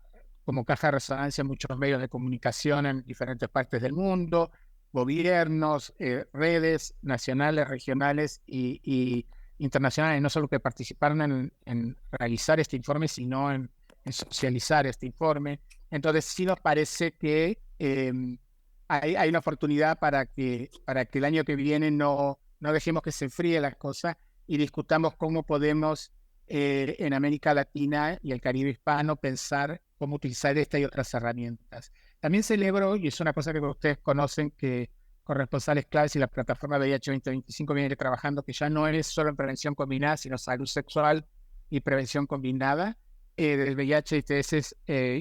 como caja de resonancia en muchos medios de comunicación en diferentes partes del mundo, gobiernos, redes nacionales, regionales y internacionales, no solo que participaron en realizar este informe, sino en socializar este informe. Entonces sí nos parece que hay una oportunidad para que el año que viene no dejemos que se enfríe las cosas y discutamos cómo podemos en América Latina y el Caribe hispano pensar cómo utilizar esta y otras herramientas. También celebro, y es una cosa que ustedes conocen, que corresponsales claves y la plataforma VIH 2025 viene trabajando, que ya no es solo en prevención combinada, sino salud sexual y prevención combinada del VIH, ITS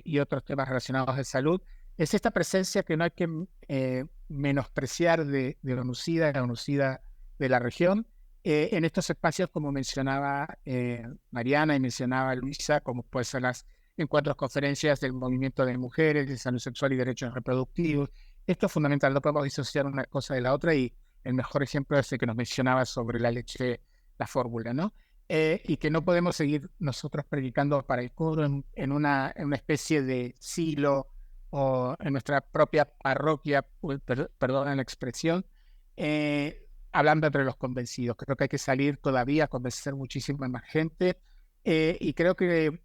y otros temas relacionados de salud. Es esta presencia que no hay que menospreciar de la ONUCIDA de la región, en estos espacios, como mencionaba Mariana y mencionaba Luisa, como pueden ser las encuentros, conferencias del movimiento de mujeres, de salud sexual y derechos reproductivos. Esto es fundamental, no podemos disociar una cosa de la otra, y el mejor ejemplo es el que nos mencionaba sobre la leche, la fórmula, ¿no? Y que no podemos seguir nosotros predicando para el coro en una especie de silo o en nuestra propia parroquia, perdón la expresión, hablando entre los convencidos. Creo que hay que salir todavía a convencer muchísima más gente, y creo que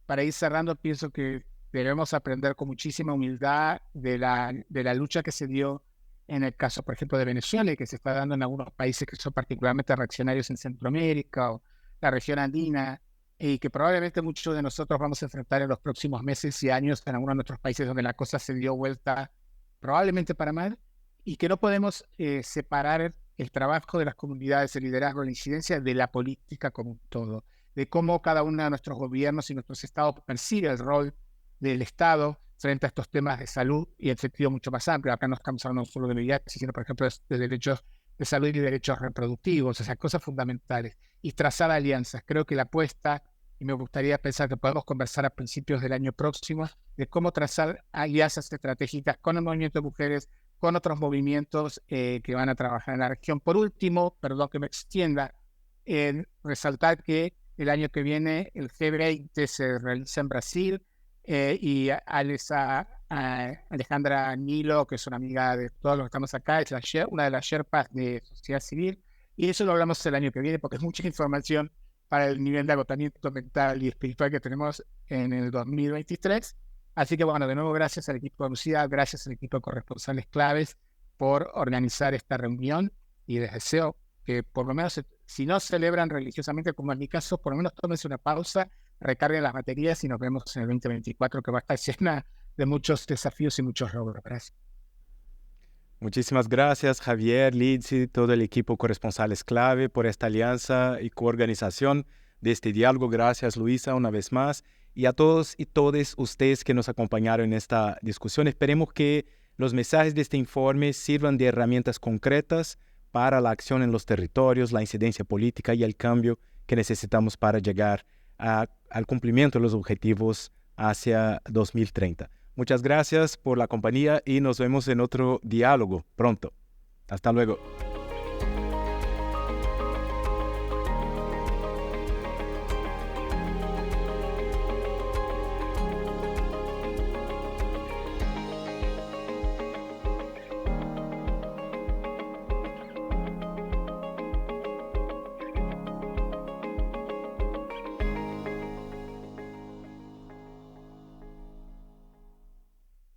para ir cerrando, pienso que debemos aprender con muchísima humildad de la lucha que se dio en el caso, por ejemplo, de Venezuela, y que se está dando en algunos países que son particularmente reaccionarios en Centroamérica o la región andina, y que probablemente muchos de nosotros vamos a enfrentar en los próximos meses y años en algunos de nuestros países donde la cosa se dio vuelta probablemente para mal, y que no podemos separar el trabajo de las comunidades, el liderazgo, la incidencia de la política como un todo, de cómo cada uno de nuestros gobiernos y nuestros estados percibe el rol del Estado frente a estos temas de salud y en sentido mucho más amplio. Acá no estamos hablando solo de VIH, sino, por ejemplo, de derechos de salud y derechos reproductivos, o sea, cosas fundamentales, y trazar alianzas. Creo que la apuesta, y me gustaría pensar que podemos conversar a principios del año próximo, de cómo trazar alianzas estratégicas con el movimiento de mujeres, con otros movimientos que van a trabajar en la región. Por último, perdón que me extienda, resaltar que el año que viene el G20 se realiza en Brasil, y Alejandra Nilo, que es una amiga de todos los que estamos acá, es una de las Sherpas de sociedad civil, y eso lo hablamos el año que viene porque es mucha información para el nivel de agotamiento mental y espiritual que tenemos en el 2023. Así que bueno, de nuevo gracias al equipo de Lucía, gracias al equipo de corresponsales claves por organizar esta reunión, y les deseo que por lo menos, si no celebran religiosamente como en mi caso, por lo menos tómense una pausa, recarguen las baterías y nos vemos en el 2024, que va a estar llena de muchos desafíos y muchos logros. Gracias. Muchísimas gracias, Javier, Lidsey, todo el equipo corresponsales clave por esta alianza y coorganización de este diálogo. Gracias, Luisa, una vez más. Y a todos y todas ustedes que nos acompañaron en esta discusión. Esperemos que los mensajes de este informe sirvan de herramientas concretas para la acción en los territorios, la incidencia política y el cambio que necesitamos para llegar al cumplimiento de los objetivos hacia 2030. Muchas gracias por la compañía y nos vemos en otro diálogo pronto. Hasta luego.